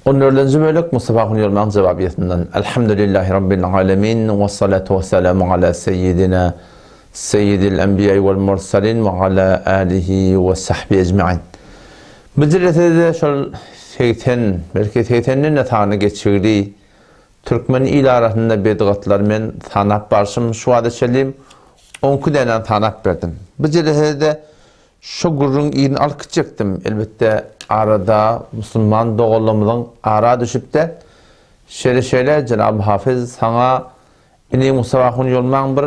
14. bölük Mustafa Hunyolman cevabiyetinden. Elhamdülillahi Rabbil alemin ve salatu ve selamu ala seyyidina seyyidil enbiya vel mursalin ve ala alihi ve sahbihi ecma'in. Bizirete şol şeytan, belki şeytanın netağını geçirdiği Türkmen il arasında bedgatlar men tanap barşım şu adı şelim 10 denen tanap verdim. Bizirete şu gurrun iyin alkı çektim. Elbette arada Müslüman doğulumuzun ara düşüp de şöyle Cenab-ı Hafız sana ini Mustafa Hunyolman bir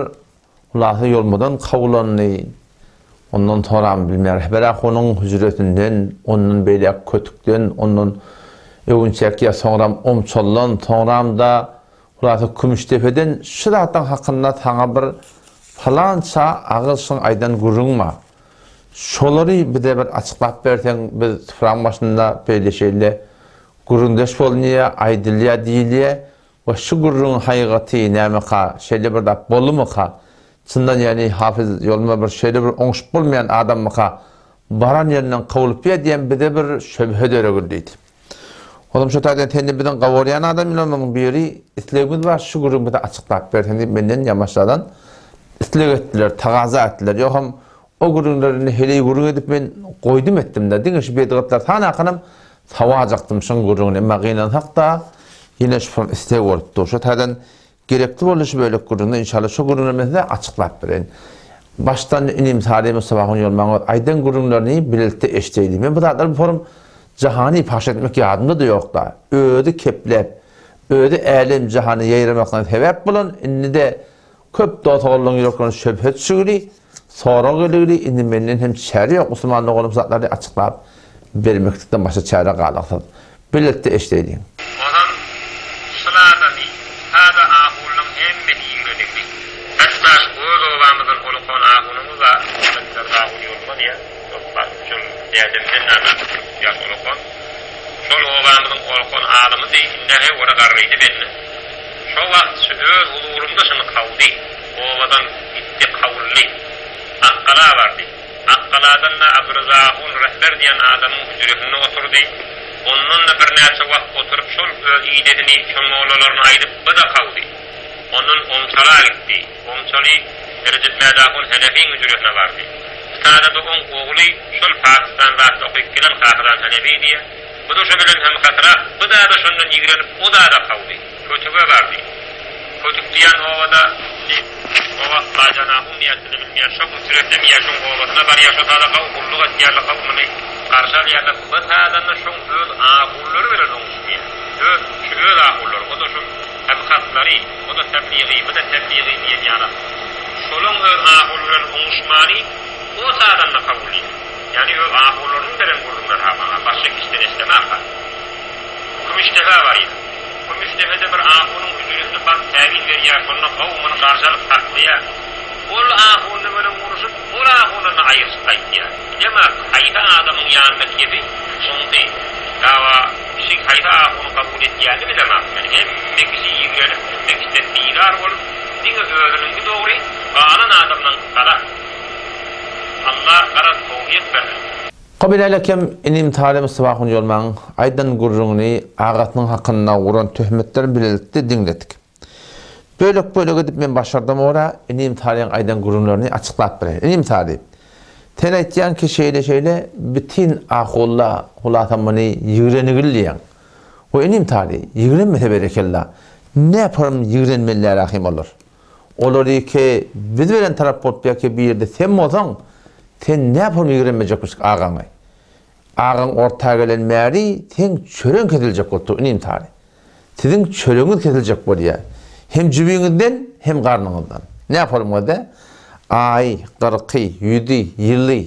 ulası yolmadan kavlanını ondan toram bilmer. Bırak onun hücretinden, onun beylek kötükten, onun övünçek ya sonram omçollan, sonram da ulası Kümüştepe'den şırattan hakkında sana bir falanca ağılsın aydan gurrunma. Şolary bir de bir açıklap bersen biz Turan başında böyle şeyle gurundaş bolniya, aydılya diyliye ve şu gurrun haygati nämeqa şeyle bir da bolumuqa çından yani hafız yoluma bir şeyle bir oňşup bolmayan adammaqa baran yerinden kawulup ya diyen bir de bir şöbhe döregüldeydi. Oğlum şu taýdan tendi bilen gawaryan adam bilen biri islegimiz var şu gurrun bir de açıklap bersen menden yamaşladan isleg etdiler, tagaza etdiler. Yoxam o gurunlarını hele gurun edip ben koydum ettim de dinge şu bedgatlar tane akınım tavacaktım şun gurun emma gıynan hakta yine şu istek olupdu. Şu tadan gerekli oluşu böyle gurunlar inşallah şu gurunlarımızda açıklap verin. Baştan inim tarihi Mustafa Hunyolman aydan gurunlarını birlikte eşteydim. Ben bu dağlar bu forum cahani paş etmek yadımda da yok da. Ödü keplep, ödü elim cahanı yayramakla sebep bulun. İnni de köp dağıtağılığın yoklarını şöbhet sürü. Sonra geliri indi menden hem çare yok Müslümanlık olup zatları açıklap vermekten başka çare kalaqtı. Birlikte eşleydiğim. Odan sıladani hada ahulun hemmeti yürüdükli. Esas öz ovamızın olukon ahulumuz da mesela ahul yolma diye şol diyecemden nana ya olukon şol ovamızın olukon alımı deyinler he ora garrıydı benimle. Şol vaqt öz hulurumda şunu kavdi. Ovadan gitti kavulli. Akkala vardı. Akkaladan da Abdurrazak'ın rehber diyen adamın hücretine oturdu. Onunla bir neçe vakit oturup şol idetini, şol oğlalarını ayırıp bu da kaldı. Onun omçala gitti. Omçalı Recep Medak'ın Hanefi'nin hücretine vardı. Sana da onun oğlu şol Pakistan vaxtı okuyup gelen Kakıdan Hanefi diye. Bu da şu bilen hem katıra, bu da şundan ilgilenip o da kaldı. Kötüge vardı. Kötük diyen ovada ova lajanahum niyetini bilmeyen şok sürekli miyaşın ovasına var yaşatada kav kulluk etiyerli kavmini karşal yerle bıtadanla şok öz ahulları veren oluşmuyor. Öz ahulları, o da şu hem katları, o da tebliği, bu da tebliği diyen yana. Şolun öz ahulların oluşmanı o sağdanla kavulli. Yani öz ahulların veren kurumlar hamana, başka kişiden istemem var. Kümüştepe var idi. Kümüştepe'de bir ahulun hücretini bak tevil veriyor, sonra kavmını karşalıp taklıya. Ol ahulunu böyle vuruşup, ol ahulunu ayırsıp kayıtıyor. Ama kayıta adamın yanındaki gibi, sonunda dava kişi kayıta ahulunu kabul ettiğini bilemez. Yani hem bir kişi ilgilenip, bir kişi de diğer olup, dine öğrenin ki doğru, kalan adamdan kala. Allah kara tevhid verir. Qabila lekem inim tarihi Mustafa Hunyolman aydan gurrunu ağatının hakkında vuran töhmetler birlikte dinledik. Bölük edip men başardım ora inim tarihin aydan gurrunlarını açıklap verir. İnim tarihi. Ten aytyan ki şeyle bütün ahulla hulatamını yığrenigilliyen. O inim tarihi yığrenmete berekella. Ne yaparım yığrenmeliler rahim olur. Olur ki biz veren taraf botbaya ki bir yerde sen mi olsan sen ne yaparım yığrenmeyecekmiş ağanı. Ağın ortaya gelen meri sen çölün kesilecek oldu inim tarihi. Sizin çölünüz kesilecek buraya. Hem cübüğünden hem karnınızdan. Ne yaparım o da? Ay, kırkı, yüdü, yılı.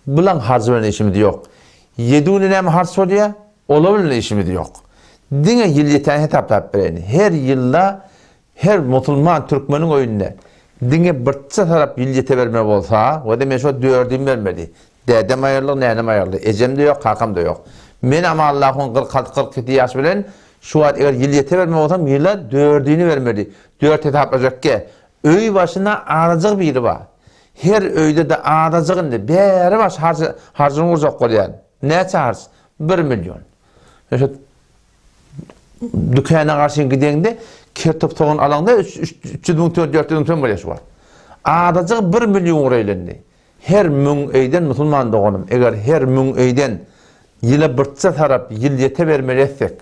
Bulan harcı veren işimiz yok. Yediğini ne mi harcı oluyor? Olabilir işimiz yok. Dine yıl yeten hetap vereni. Her yılda her Müslüman Türkmenin oyunda dine bırtsa taraf yıl yete verme olsa o da mesela dördüm vermedi. Dedem ayarlı, nenem ayarlı. Ecem de yok, kakam da yok. Men ama Allah'ın 46-47 yaş bilen şu an eğer yıl yete verme olsam yıla dördüğünü vermedi. Dört etap olacak ki öy başına ağracak biri var. Her öyde de ağracağında beri baş harcını vuracak oluyor. Ne çağırsın? 1 milyon. dükkana karşı gidende kertop toğun alanda 300.000 400.000 böyle var. Adacık 1 milyon euro elendi. Her mün eyden musulman doğanım. Eğer her mün eyden yıla bırtsa tarap yıl yete vermeli etsek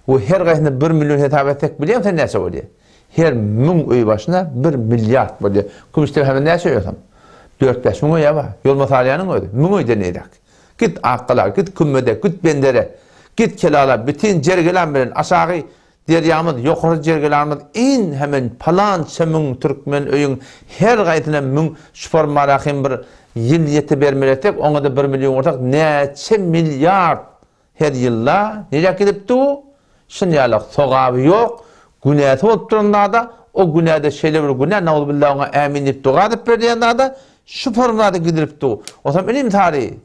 o her gaysını 1 milyon hitap etsek biliyor musun neyse oluyor? Her mün öy başına 1 milyar oluyor. Kümüşte hemen ne söylüyorsam? 4-5 mün öy var. Yol masalyanın öydü. Mün öyden neydik? Git akkalar, git kümmede, git bendere, git kelala, bütün cergelan bilen aşağı deryamız, yukarı cergelanımız en hemen palan çemün Türkmen öyün her gaysına mün şüpar marahim bir yıl yeti vermeletek, ona da 1 milyon ortak neçe milyar her yılla nereye gidip du? Şınyalık soğabı yok, günahı olup durumda da o günahda şeyle bir günah, na'udhu billah ona eminip doğadıp verdiğinde da şu formlarda gidip du. O zaman benim tarihi,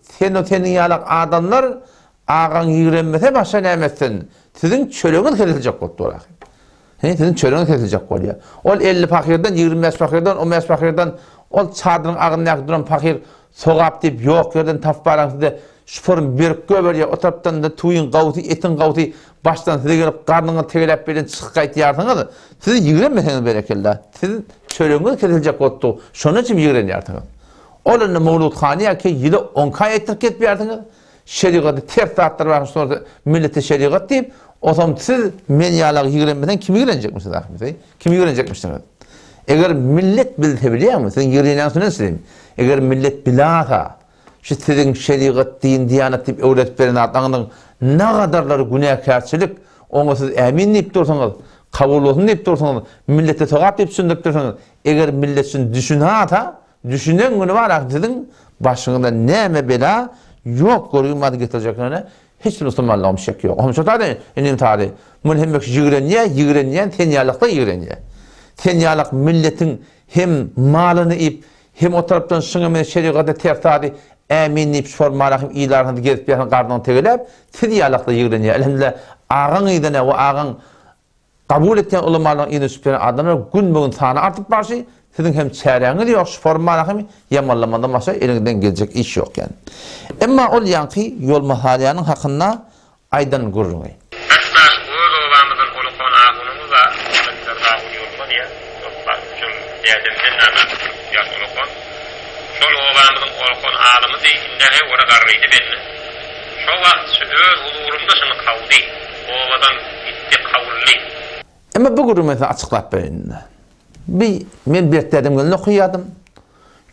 senin yalık adamlar ağan yığrenmese başa neymetsin. Sizin çölüğünüz kesilecek oldu. Sizin çölüğünüz kesilecek oluyor. Ol 50 fakirden, 25 fakirden, 15 fakirden, ol çadırın ağınlayak duran fakir soğap deyip yok yerden tafbaran size şuforun berip göberiyor. O taraftan da tuyun qavti, etin qavti baştan size gelip karnına tegelep verin çıkık kayıt yardınız. Sizi yığrenmeseniz berekillah. Sizin çölüğünüz kesilecek oldu. Şunun için yığren yardınız. Olun Mevlud Khaniya ki yılı 10 kay ettirip yardınız. Şeriatı ters taraftar var sonra millete şeriat deyip o zaman siz men yalağı yığrenmeden kimi yığrenecek misiniz ahmet? Kimi yığrenecek misiniz? Eğer millet biltebiliyor mu? Sizin yığrenen sonra söyleyeyim. Eğer millet bilata şu sizin şeriat, din, diyanet deyip öğretmenin adlarının ne kadarları günahkarçılık onu siz emin deyip dursanız kabul olsun deyip dursanız millete soğap deyip sündürüp dursanız eğer millet için düşünen günü var sizin başınızda neme bela yok koruyulmadı getireceklerine hiçbir Müslümanlığım şek yok. Onun için benim tarihi mühimmek yığreniyen tenyalıkta yığreniye. Tenyalık milletin hem malını ip hem o taraftan şınımını şeriatı tertadi eminleyip sormalar hem iyilarını gezip yakın karnını tegelep tenyalıkta yığreniye. Elhamdülillah ağın idine o ağın kabul ettiğin ulamaların idine süpüren adamlar gün bugün sana artık başı sizin hem çeyreğiniz yok, formalar hem yamanlamadan başka elinden gelecek iş yok yani. Ama ol yankı yol mahalyanın hakkında aydan gururunu. Esas bu olamızın olukon ahunumuza Alexander yolunda diye dostlar üçün diyeceksin ya olukon. Şol olamızın olukon alımı değil, nehe ora garrıydı benimle. Şu vakt öz huzurumda şunu kavdi. Ovadan gitti kavulli. Ama bu gurur mesela açıklap benimle. Ben bertledim gönlünü okuyadım.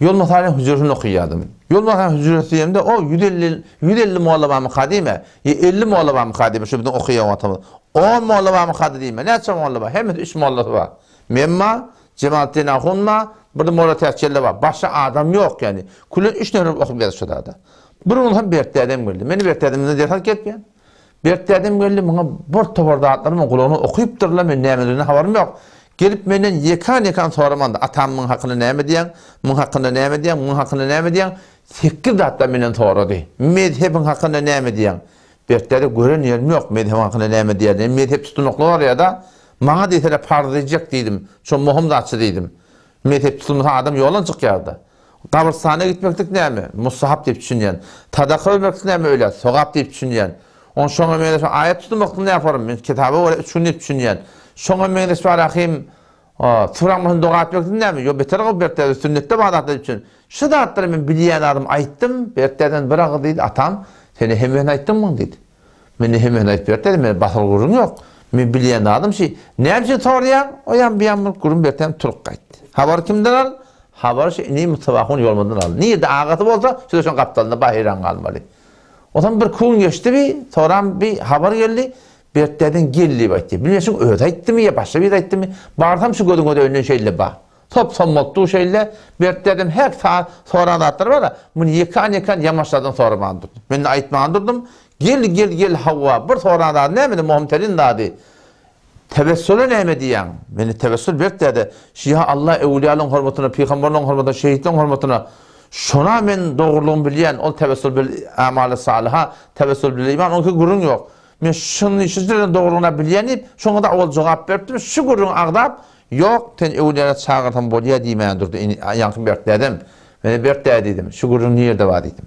Yol mahalyanın huzurunu okuyadım. Yol mahalyanın huzurunu diyemde o 150 muallabamı kadime, 50 muallabamı kadime şu bütün okuyam atamı. 10 muallabamı kadime. Ne açam muallaba? Hemen 3 muallabı var. Memma, Cemalettin Ahunma, burada muallabı tehcelle var. Başka adam yok yani. Kulun 3 nöro okuyup yazı şurada. Bunun hem bertledim gönlü. Beni bertledimden derhal ketmeyen. Bertledim gönlü bana bir toparda atlarımın kulağını okuyup dururlar. Ben neyemediğine haberim yok. Gelip menden yekan soramanda atamın hakkını neyme diyen, mun hakkını neyme diyen, mun hakkını neyme diyen 8 hatta menden soradı. Medhebin hakkını neyme diyen. Bertleri gören yerim yok medhebin hakkını neyme diyen. Medheb tutunuklar ya da bana desene parlayacak dedim. Çok muhim da açı dedim. Medheb tutunuklar adam yolun çıkıyordu. Kabristana gitmektik neyme? Mustahap deyip düşünen. Tadakı ölmektik neyme öyle? Soğap deyip düşünen. Onun sonra ayet tutunmakta ne yaparım? Ben kitabı öyle düşünüp düşünen. Şoňa meňe soraýym, Turamyň doga etmekdi näme? Yo beter go bertede sünnetde badatlar üçin. Şu zatları men bilýän adam aýtdym, berteden bir agy diýdi, atam, seni hemen aýtdymmy diýdi. Meni hemen aýtyp bertedi, men basal gurun ýok. Men bilýän adam şi, näme soraýar? O ýam bir gurun bertem turup gaýtdy. Habar kimden al? Habar şi ne mutawakyn ýolmadan al. Niýde agaty bolsa, şo şoň gapdalynda bahyran galmaly. Otan bir kun geçti bir, soram bir habar geldi. Berteden geldi baktı. Biliyorsun öde etti mi ya başka bir etti mi? Bağırsam şu gözün öde önüne şeyle bak. Top mutlu şeyle berteden her saat sonra anlatır var da bunu yakan yamaçlardan sonra bandırdım. Ben de aytmandırdım. Gel Havva. Bir sonra da ne mi Muhammed'in dadı. Tevessülü ne mi diyen? Beni tevessül bertede. Şiha Allah evliyaların hürmetine, peygamberlerin hürmetine, şehitlerin hürmetine. Şuna men doğruluğunu bilen, o tevessül bil amali saliha, tevessül bil iman, onki gurun yok. Men şunu işizlerin doğruluğuna bilýänip, şoňa da ol jogap berdim. Şu gurun agdap, yok, ten evliýara çağırtan bolýa diýmän durdy. Ýanky bertledim. Men bertde dedim. Şu gurun ýerde bar dedim.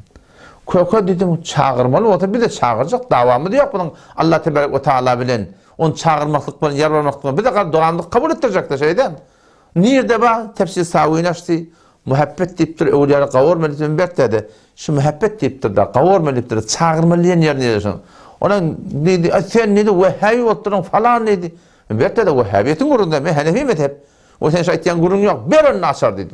Köke dedim, çağırmaly, o da bir de çağırjak, dawamy da ýok bunyň. Allah tebarek we taala bilen onu çağırmaklık bilen, yarlamaklık bilen, bir de doğanlık kabul ettirecek de şeyden. Nerede ba? Tefsir Savi'nin açtı. Muhabbet deyiptir, evliyalar kavurmalıdır, bertede. Şu muhabbet deyiptir da, kavurmalıdır, çağırmalıyan yerine yersin. Ona dedi, sen neydi, Vehhabi oturun falan neydi. Bertede Vehhabiyetin kurunda, men Hanefi mezhep. O sen şahityan kurun yok, bir önüne açar dedi.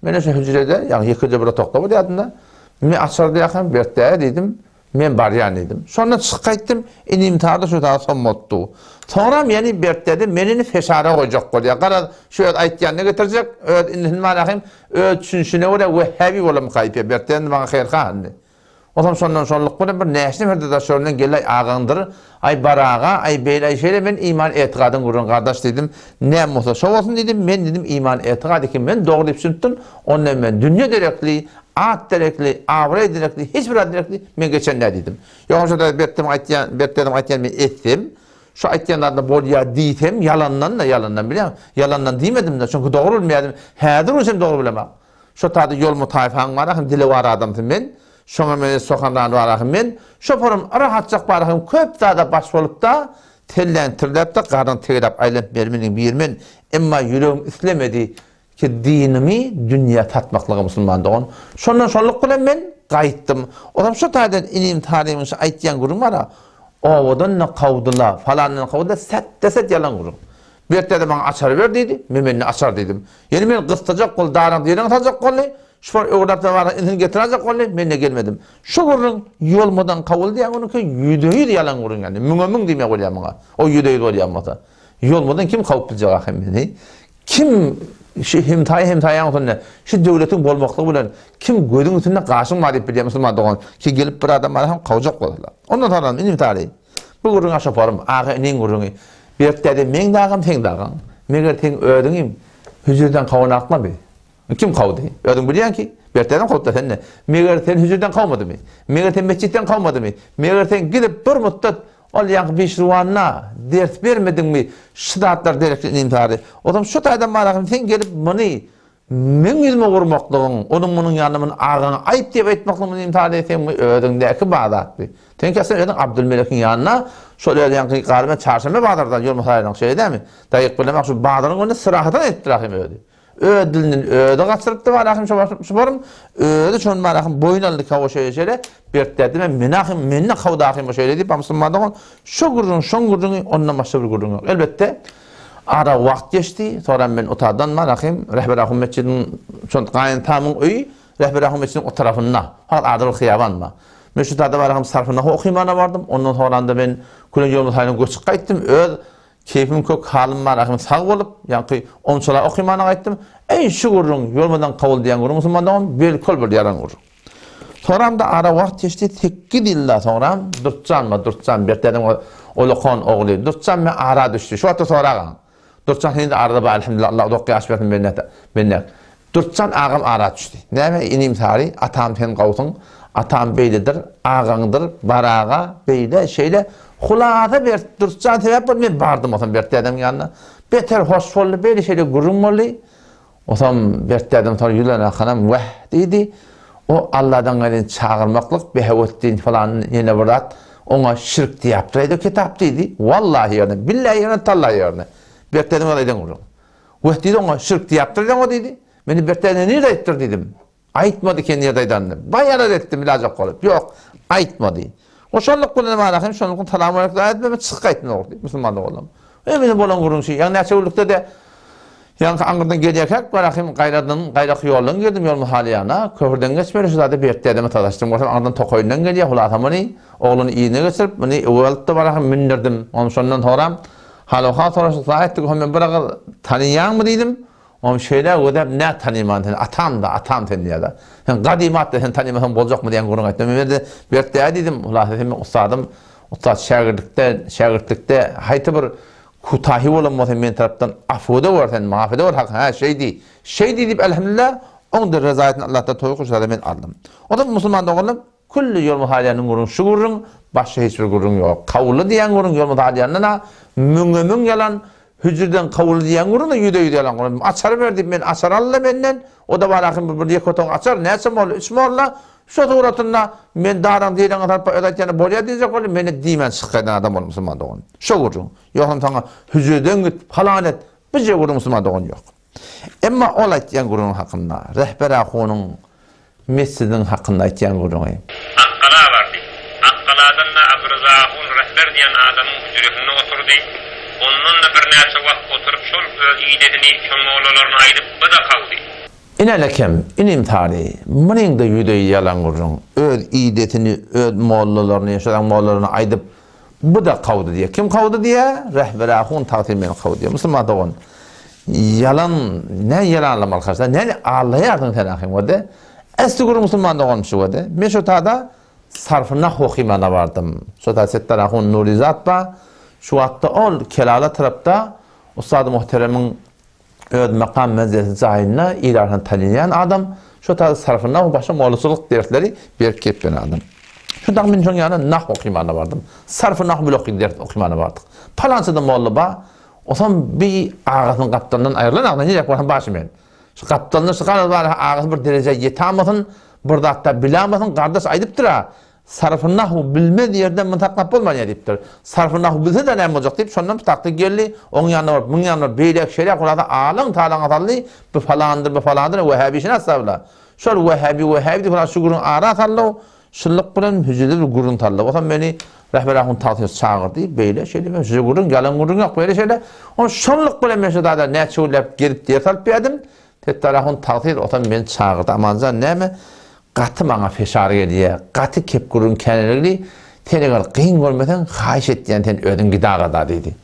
Men şu hücrede, yani yıkıcı bir tokta bu deyadında. Men açar deyakam, bertede dedim. Men baryan dedim. Sonra çıkayttım, imtiharda şu daha son moddu. Sonra yani bertede menini fesara koyacak oluyor. Qara şöyle aytyanını getirecek, öyle malahim, öyle düşünsüne öyle Vehhabi olam kayıp bertede bana hayır kandı. O zaman sonluk bir neşne verdi da şöyle gelay ağandır, ay barağa, ay beylay şeyle ben iman etikadın kurun kardeş dedim. Ne muhtaç olsun dedim, ben dedim iman etikadı ki ben doğru düşündüm. Ondan ben dünya direkli, at direkli, avray direkli, hiçbir ad direkli ben geçen ne dedim. Yoksa da berttem aytyan ben ettim. Şu aytyanlarda bol ya deytem, yalandan biliyor musun? Yalandan demedim de çünkü doğru olmayadım. Hadir olsam doğru bilemem. Şu tadı yol mutayfan var, hem dili var adamsın ben. Şoňa meni sokandan barahym men, şoparum rahatçak barahym köp zada baş bolup da tellentirlep de garyn tegrap aýlap bermeniň birmen, emma ýüregim islemedi ki dinimi dünya tatmaklygy musulmandygyň. Şondan şonluk bilen men gaýtdym. Olam şu taýdan inim taryhymy aýtýan gurun bara, owadan kawdyla, falanyň kawdyla set yalan gurun. Bertede bana açar ver dedi, men açar dedim. Ýani men gystajak bol daran diýen tajak bolly. Şoför öğretmen var, insan getirecek oldu, ben de gelmedim. Şu kurun yolmadan kavul diye onu ki yüdeyi yalan kurun yani. Müngömün deme koyayım ona. O yüdeyi koyayım ona. Yolmadan kim kavuplayacak hem kim şu hemtay anlatın şu devletin bolmaklığı bilen kim gözün üstünde karşın var deyip biliyor musun doğan ki gelip bir adam var hem kavacak oldular. Ondan sonra benim tarihi. Bu kurun aşağı param, ağa nen kurunu. Bir dedi men dağım ten dağım. Meğer ten ödüğüm hücreden kavun atma be. Kim kavdı? Ödün biliyorsun ki, berteden kavdı sen ne? Meğer sen hücreden kavmadı mı? Meğer sen mescitten kavmadı mı? Meğer sen gidip bir müddet ol yank bir şirvanına ders vermedin mi? Şıdatlar derekli imtiharı. O zaman şu taydan maraqım sen gelip bunu men yüzüme vurmaklığın, onun bunun yanımın ağına ayıp deyip etmaklığın imtiharı etsen mi? Ödündeki bağdattı. Sen kesin ödün Abdülmelek'in yanına şöyle yankı karıma çarşamba bağdardan yol muhtarıyla şey değil mi? Dayık bilemek şu bağdarın onu sırahatan ettirahim ödü. Ödülünün ödü kaçırıptı var akım şubarım. Ödü şunun maraqım boyunaldı kavu şeyle bertlerdi ben menine kavda akım o şeyle deyip Müslümanlığı şu gurrun onunla başka bir gurrun yok. Elbette ara vakt geçti. Sonra ben otadan maraqım Rehber Ahum Mescid'in gayın tamın öyü Rehber Ahum Mescid'in o tarafına. Adıl Xiyavan mı? Meşhurda maraqım sarfına okuyumana vardım. Ondan sonra da ben Kulun yolunu hayran göçük kayttım. Keyfim kök halim var, akım sağ olup, yani onçala okuyumana gaytdim. Şu gurrun, yolmadan kavul diyen gurrun musulmandan bir kol bir yaran gurrun. Sonra da ara vakt geçti, tekki dilla sonra, Durtcan, bertledim olukon oğlu, Durtcan mı ara düştü, şu hatta sonra ağam. Durtcan hindi arada ba, elhamdülillah, Allah dokki aşbetim bennek. Durtcan ağam ara düştü. Neyme inim tari, atam ten qavutun, atam beylidir, ağandır, barağa, beyle, şeyle, Hulata bir Durtcan sebep var, ben bardım o zaman bertledim yanına. Beter hoş oldu, böyle şeyle gurrum oldu. O zaman bertledim sonra yılana kanam veh dedi. O Allah'dan gayrı çağırmaklık, behevettin falan yine vurat. Ona şirk diye yaptıraydı, kitap dedi. Vallahi yani, billahi yani, tallahi yani. Bertledim olaydan gurrum. Veh dedi ona şirk diye yaptıraydı o dedi. Beni bertledim nerede ettir dedim. Aytmadı kendi yerdaydan. Bayağı ettim ilacak olup. Yok, aytmadı. O şonluk bilen maraqym şonluk talamlarykda etmeme çık aytma oldu musulmanlyk olam. Benim bolan gurun şey. Yani näçe de yani Ankaradan gelýärkek maraqym gaýrak ýoldan geldim ýol muhaliyana. Köprüden geçmeli şu zada bertdim atalaşdym. Oşan Ankardan Tokoýundan gelýär hulatamany oğluny iýine geçirip meni eweltde maraqym mindirdim. Onu şondan sonra halaha soraşyp zaýatdy hem bir tanıýanmy diýdim. O şeyler ödep ne tanıman atam tanıyadı. Yani kadimat da tanımasan bolacak mı diyen gurun aytdım. Ben de bertde dedim, ulan ustadım, ustad şagirdlikte hayti bir kutahi olan men taraftan afuda var, mağfede var, ha şey deyip elhamdülillah onun rezayetini Allah'ta toyuquşlarda men aldım. O da musulmanda oğlum, kulli yol muhaliyanın gurun, şu gurun, başka hiçbir gurun yok. Kavulu diyen gurun yol muhaliyanına, müngömün yalan, hücreden kavul diyen gurun da yüde yalan gurun. Açar verdim ben, açar Allah benden. O da var akım bir yekoton açar. Neyse mi olur? İsmi Allah. Şu doğratında men daran diýen atar ödätjäne bolýar diýjek bolar, meni diýmen çykýan adam bol musulman dogan. Şo gurun. Ýokam taňa hüjeden git falan et. Bize gurun musulman dogan ýok. Emma ol aýtýan gurun hakynda, rehber ahonyň mescidin hakynda aýtýan gurun. Akkala bardy. Akkaladan da Abdurrazakun rehber diýen adamyň hüjretine oturdy. Ondan da bir näçe wagt oturup şol öz iýdetini, şol mowlalaryny aýdyp bada kaldy. İnelekem, inim tarihi, mının da yüdeyi yalan gurrun, öz iğdetini, öz mollalarını, yaşadan mollalarını aydıp, bu da kavdu diye. Kim kavdu diye? Rehber ahun takdirmeyen kavdu diye. Müslüman da on. Yalan, ne yalan anlamalı arkadaşlar, ne ağlayardın sen ahim o de. Esti gurur Müslüman da olmuş o de. Ben şu tada sarfına hokimana vardım. Şu tada settar ahun nurizat ba, şu hatta ol, kelala tarafta, Ustad-ı Muhterem'in öz makam meziyeti cahilina ilarhan tanıyan adam, şu tarzı sarfına başka moğlusuluk dersleri berip ketken adam. Şu da min yana nah okimana vardım. Sarfı nah blok ders okimana vardık. Palansıda moğlu ba, o zaman bir ağasının kaptanından ayrılan ağına ne yapar başı men. Şu kaptanını sıkan var ağası bir derece yetamasın, burada hatta bilamasın, kardeş aydıptır ha. Sarfı nahu bilmedi yerden mıntaknap olmaya deyiptir. Sarfı nahu bilse de ne olacak deyip sondan tutaklı geldi. Onun yanına var, bunun yanına var, beylek şerek orada ağlan talan atarlı. Bu falandır, Vehhabişine asabla. Şöyle Vehhabi deyip şu gurun ağrı atarlı. Şıllık bilen hücrede bir gurun tarlı. O zaman beni rehber ahun tatlısı çağırdı. Beylek şerek, hücre gurun, yalan gurun yok böyle şeyler. Onu şıllık bilen meşhedada ne çöğülep gelip diye talp edim. Tettar ahun tatlısı o zaman beni çağırdı. Amanca ne mi? Katı bana feşar geliyor, katı kepkurun kenarlı, tenegal kıyın görmeden hayiş ettiyen ten ödün gıda kadar dedi.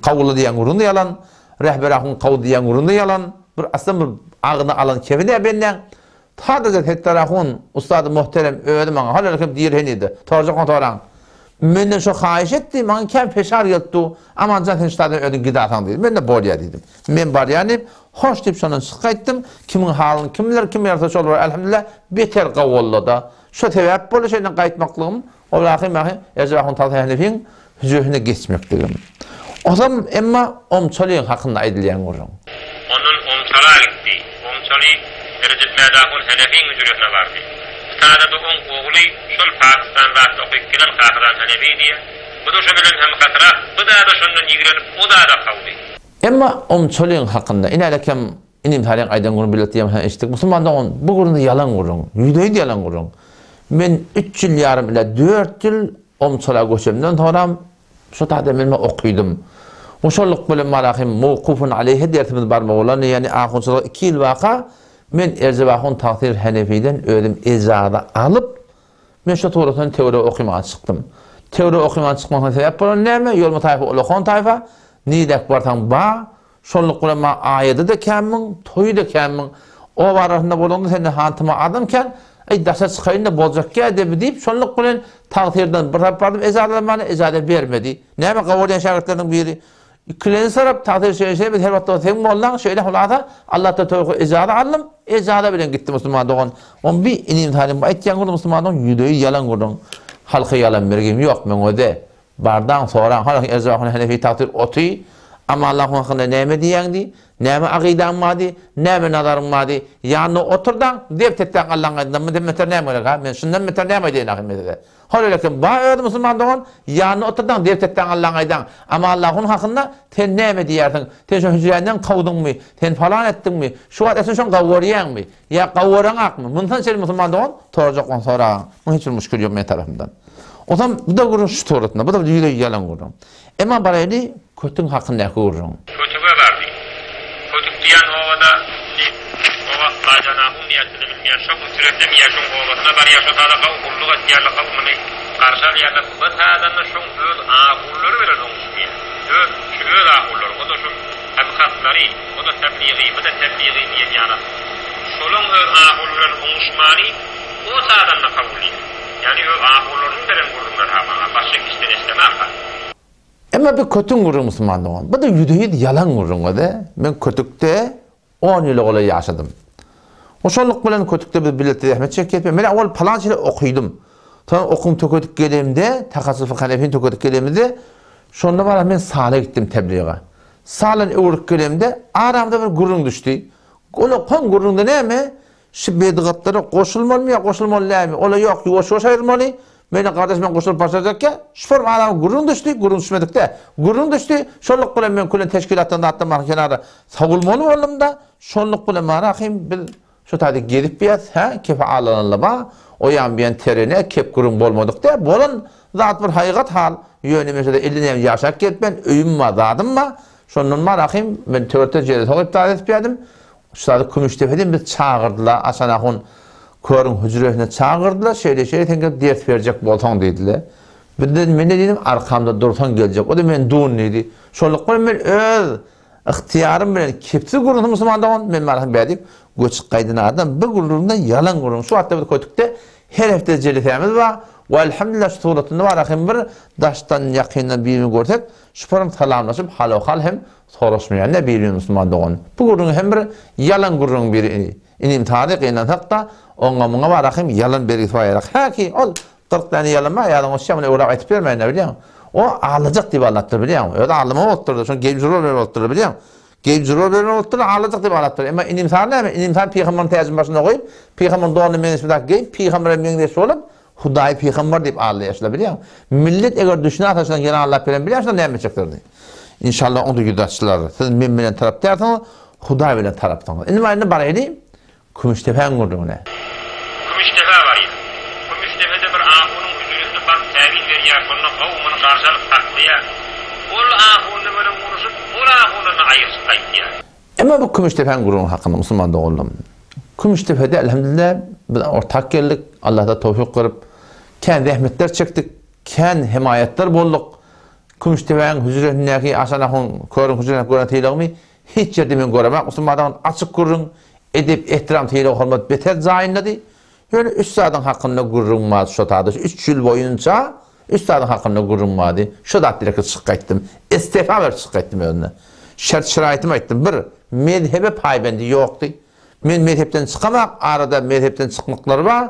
Kavulu diyen gurun da yalan, rehber ahun kavu diyen gurun da yalan, aslında bir ağını alan kevine benden, sadece tettar ahun, Ustad-ı Muhterem ödüm bana, halalakım dirheniydi, torcak otoran. Menden şu hayiş etti, bana kem feşar geldi, aman zaten ustadın ödün gıda atan dedi. Ben de bolya dedim. Ben bar yani, hoş deyip sonun sıkayttım. Kimin halini, kim yarataş olur, elhamdülillah, beter qavvalla da. Şu tevap böyle şeyden qaytmaklığım, o lakin Erzebahun Talhayhanefin hüzühüne geçmekligim. O zaman emma omçalıyın hakkında aydılyan gurun. Onun omçala gitti. Omçalı Erzebahun Hanefin hüzühüne vardı. Tada da on oğlu şol Pakistan vaat okuyup gelen Kafiran Hanefi diye. Bu da şu bilen hem katara, bu da şundan yigrenip, o da kaldı. Emma omçalıyın hakkında, inalekem inim tarihin aydan gurun biletiyem eşittik. Müslüman da on, bu gurunda yalan gurun, yüdeyi yalan gurun. Men 3 yıl yarım ile 4 yıl omçala göçemden sonra şu tahta menme okuydum. Muşolluk böyle malahim muvkufun aleyhe dertimiz barma olan, yani ahunçalık 2 yıl vaka, men Erzebahun Takdir Hanefi'den ödüm ecada alıp, men şu tuğratan teori okumaya çıktım. Teori okumaya çıkmaktan sebep olan ne mi? Yolma tayfa, olokon tayfa, nidek vartan ba, şolluk ulema ayeti de kemin, toyu da kemin, o var arasında bulundu senin hantıma adamken, dasa çıkayın da bolacak ki deyip, şolluk ulen takdirden bırakıp ecadalarına ecada vermedi. Ne mi kavulayan şagirdlerinin biri? Küleni sarıp takdir şeyi her vakti o temin olan şöyle hulata Allah'ta toyu ecada aldım, ecada bilen gitti Müslüman doğun. On bir inim talim, etken kurdum Müslüman doğun, yüdeyi yalan kurdum. Halkı yalan vergim yok men o de. Bardan sonra halk Erzebahun Hanefi takdir otuy, ama Allah'ın hakkında neyme diyendi, neyme akidan madi, neyme nadarın madi, yani oturdan, devtetten Allah'ın adından, meter neyme öyle ha, ben şundan meter neyme diyen akimede. Halbuki bağ öyle Müslüman doğun, yani oturdan, devtetten Allah'ın adından, ama Allah'ın hakkında ten neyme diyerdin, ten şu hücreden kavdun mu, ten falan ettin mi, şu adesin şun kavvoriyen mi, ya kavvoran ak mı, bundan şey Müslüman doğun, toracaktan sonra, bu hiç bir müşkül yok benim tarafımdan. O zaman bu da gurun şu toratına, bu da yüreği yalan gurun. Ama baraylı kötün hakkında gurun. Kötüge vardı. Kötük diyen ovada, ova bacanahun niyetini bilmeyen, şok sürekli mi yaşın ovasına bari yaşın tada kav, kulluk et yerli kavmını karşal yerli, bu tadanla şun öz ağulları verir oluşmuyor. Öz ağulları, o da şun tabikatları, o da tebliği, bu da tebliği diyen yana. Şolun öz ağulların oluşmanı, o tadanla kavuluyum. Yani öz ağulların veren gururlar bana, başka kişiden istemem ben. Ama bir kötün gurur Müslüman doğun. Bu da yüdeyi yalan gururun o da. Ben kötükte 10 yıl olayı yaşadım. O şolluk bilen kötükte bir bileti Ahmet Çekyet. Ben awal falan şeyler okuydum. Sonra okum tökötük geldiğimde, takassufu Hanefin tökötük geldiğimde, şonda var ben Salih'e gittim tebliğe. Salih'in öğürük geldiğimde aramda bir gururun düştü. Ola kon gururunda ne mi? şu bedigatlara koşulmalı mı ya koşulmalı değil mi? Ola yok yuvaş ayırmalı. Benim kardeşim ben koşulup başlayacak ya. Şuform adam gurun düştü, gurun düşmedik de. Gurun düştü. Şonluk bilen men kulen teşkilattan da atlamak kenara savulmalı oğlum da. Şonluk bilen maraqim bil şu tadı gedip biyat ha kefa alanlama. O yan biyen terene kep gurun bolmadık da. Bolun zat bir haqiqat hal. Yönü mesela 50 yaşak ketmen öyüm ma zadım ma. Şonun maraqim ben törte jere soğup da etpiyadım. Şuada Kümüştepe'den bir çağırdılar. Asanakun körün hücresine çağırdılar. Şeyle tenkep dert verecek boltan dediler. Bir de men dedim arkamda dursan gelecek. O da men duun dedi. Şoluk koy men öz ihtiyarım bilen kepsi gurunu Müslümandan men maraqim berdik. Göçük qaydına adam bir gurundan yalan gurun. Şu hatta bir koydukta her hafta jeletemiz var. Ve elhamdülillah şu suratında var akim bir daştan yakından birini görsek şuparam salamlaşıp halokal hem soruşmayan ne birini Müslüman doğun. Bu gurun hem bir yalan gurun biri inim tarih inan hatta ona var akim yalan biri fayarak. Ha ki ol 40 tane yalan var yalan o şamına uğraq aytıp vermeyin ne biliyor musun? O ağlayacak diye anlattır biliyor musun? Öyle ağlama oturdu. Sonra gemcurur böyle oturdu biliyor musun? Gemcurur böyle oturdu ağlayacak diye anlattır. Ama inim tarih ne? İnim tarih peygamberin teyzin başına koyup peygamberin doğanın menisindeki geyip peygamberin menidesi olup Hudaý peygamber deyip ağlayışlar biliyor musun? Millet eğer düşüne ataşından gene Allah bilen biliyorsa ne yapacaklardı? İnşallah onu güdaşçılar. Siz men bilen tarap dertiniz, Hudaý bilen taraptınız. Indi ben bar edeyim. Kümüştepe'nin gurduğuna. Kümüştepe var idi. Kümüştepe'de bir ahunun hücresine bak tevil veriyor. Sonra kavmını karşılık taklıya. Ol ahununu böyle vuruşup, ol ahununu ayırsıp kayıtıyor. Ama bu Kümüştepe'nin gurduğun hakkında Müslüman da oldum. Kümüştepe'de elhamdülillah ortak geldik. Allah'ta tevfik kırıp kendi rahmetler çektik. Kendi himayetler bolduk. Kümüştepe'nin hücresindeki aşanakın körün hücresine gören teyleğimi hiç yerde men göremek. Müslümandan açık gurrun edip ehtiram teyleği hormat beter zayinladı. Yani üstadın hakkında gurrunmadı şu tadı. 3 yıl boyunca üstadın hakkında gurrunmadı. Şu da direkt çıkayttım. İstifa ver çıkayttım önüne. Şart şiraitimi ayttım. Bir, mezhebe paybendi yoktu. Men mezhepten çıkamak, arada mezhepten çıkmakları var.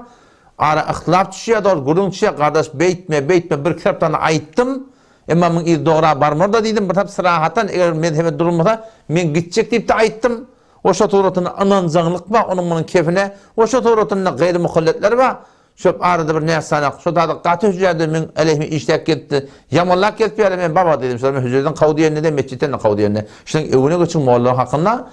Ara ihtilaf düşüyor, doğru gurun düşüyor. Kardeş beytme bir kitaptan ayttım. Ama men doğru barmar da dedim. Bir tap sırahatan eğer mezhebe durulmasa men gidecek deyip de ayttım. O şatoratını anancağılık var, onun bunun kefine. O şatoratında gayri muhalletler var. Şöp arada bir neysanak, şu da katı hücrede men aleyhime işlek gitti. Yamanlak gitti men baba dedim. Sonra hücreden kavdiyenine de mescitten kavdiyenine. İşte evine geçin muallah hakkında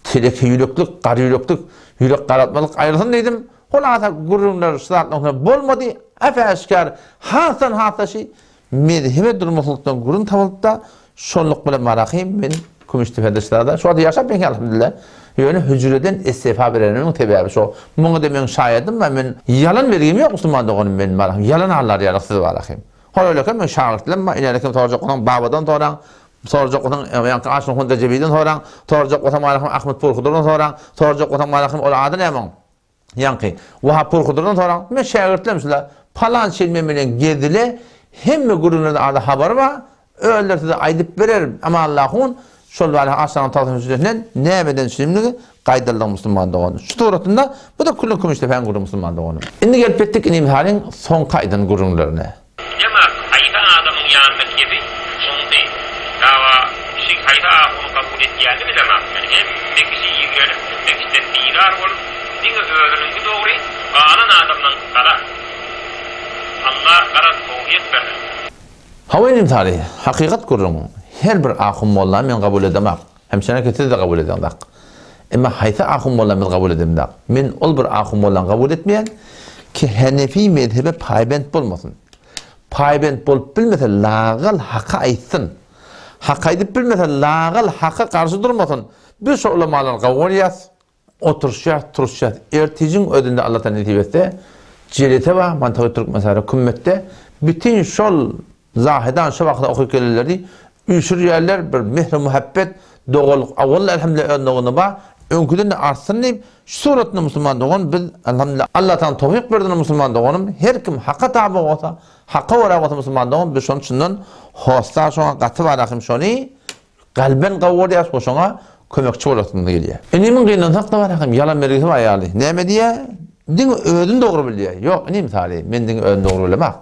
teleki yüreklük, qarı yüreklük, yürek qaratmalık ayrılsın dedim. Kolata gururlar sıratlarına bolmadı. Efeşkar hatan şey mezhebe durmasılıktan gurun tavalıp da şonluk bilen maraqim men Kümüştepe'de şurada. Şu anda yaşap ben elhamdülillah. Yani hücreden istifa verenin tebebi şu. Bunu da men şahidim ve men yalan vergim yok Müslüman doğanım men maraqim. Yalan hallar yaraksız maraqim. Holoylaken men şahidim ve ilerlekim toracak olan babadan toran soracak olan yankı aşın Honda Cebiden soran, soracak olan maraqim Ahmet Purkudur'dan soran, soracak olan maraqim ola adı ne mon? Yankı Vahap Purkudur'dan soran. Men şagirdlerimizle falan şeymen bilen gedile hemme gurunlarda adı haber var. Öylerde de aydıp vererim ama Allah'ın şolları aşağıdan tağın hücresinden nemeden şimdi qaydaldan Müslüman doğanı. Şu turatında bu da kullu Kümüştepe'nin gurun Müslüman doğanı. Şimdi gelip ettik inim halin son kaydın gurunlarına. Ama hayta adamın yanındaki gibi son değil. Dava şey hayta onu kabul ettiğini bilemem. Yani hem mekisi yiyip mekisten dirar olup dini öğrenin doğru anan adamdan kara. Allah kara tevhid verdi. Havaynım tarihi, hakikat gurun. Her bir ahum molla men kabul edemek. Hemşene ketir de kabul edemek. Ama hayta ahum molla men kabul edemek. Men ol bir ahum molla kabul etmeyen ki Hanefi mezhebe paybent bolmasın. Paybent bolup bilmese lağal haqqa aytsın. Haqqa aytıp bilmese lağal haqqa karşı durmasın. Bir şu ulamalar kabul yaz. Turuşat. Ertijin ödünde Allah'tan netibette cilete var. Mantığı Türk mesela kümmette bütün şol zahidan şu vakıda okuyup gelirlerdi. Üçür yerler bir mehr muhabbet doğuluk. Avvalla elhamdülillah önlüğünü var. Önküden de artsın deyip şu suratını Müslüman doğun biz elhamdülillah Allah'tan tevfik verdiğini Müslüman doğunum. Her kim haqqa tabi olsa, haqqa vara olsa Müslüman doğun biz şunun içinden hosta şuna katı var akim şunu kalben kavur yaz o şuna kömekçi olasında geliyor. Enimin kıyından haqqa var akim yalan vergisi var ayali. Neyme diye? Dini ödün doğru biliyor. Yok neyim tali? Men dini ödün doğru bilemek.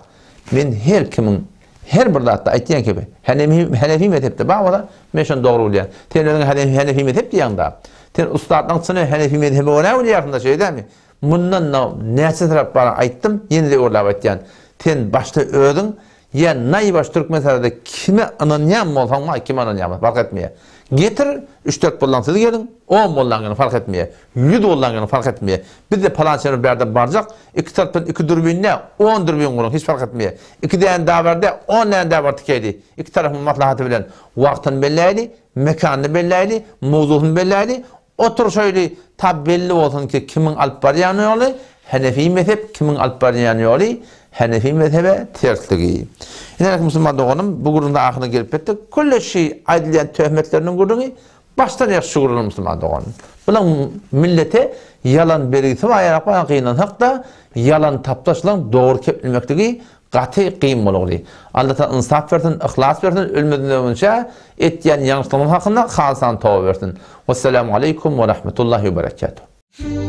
Men her kimin her bir datta aytdiyan gibi Hanefi mezhepte bağda men şonu doğru bilen. Tenerin Hanefi mezhep diýende Ten ustaddan sene Hanefi mezhebi ona öyle yakında şey değil mi? Bundan neyse taraf bana ayttım, yine de orla aytyan. Ten başta ödün, ya nay baş Türk meselede kime ananyam olsan mı, kime ananyam fark etmeye. Getir 3-4 bollansız gelin, 10 bollanganı fark etmeye, 100 bollanganı fark etmeye. Bir de palançanı berden barcak, 2 taraftan 2 dürbünle 10 dürbün kurun, hiç fark etmeye. 2 tane daha verdi, 10 tane daha var tikeydi. 2 tarafın maslahatı bilen vaktini belleydi, mekanını belleydi, mevzuunu belleydi. Otur şöyle tabi belli olsun ki kimin alıp barayan yolu, Hanefi mezhep kimin alıp barayan yolu, Hanefi mezhebe tersliği. İnanın Müslüman doğanım, bu gurunda ahına gelip ettik. Kulle şey aydilyen töhmetlerinin gurunu baştan yakşı gurunu Müslüman doğanım. Bunun millete yalan berisi ve ayakla kıyınan hakta yalan taptaşılan doğru kepilmektiği qatı qiyim bolugly. Allah insaf versin, ihlas versin, ölmeden önce etyen yanlışlığın hakkında halsan tövbe versin. Vesselamu aleykum ve rahmetullahi ve berekatuhu.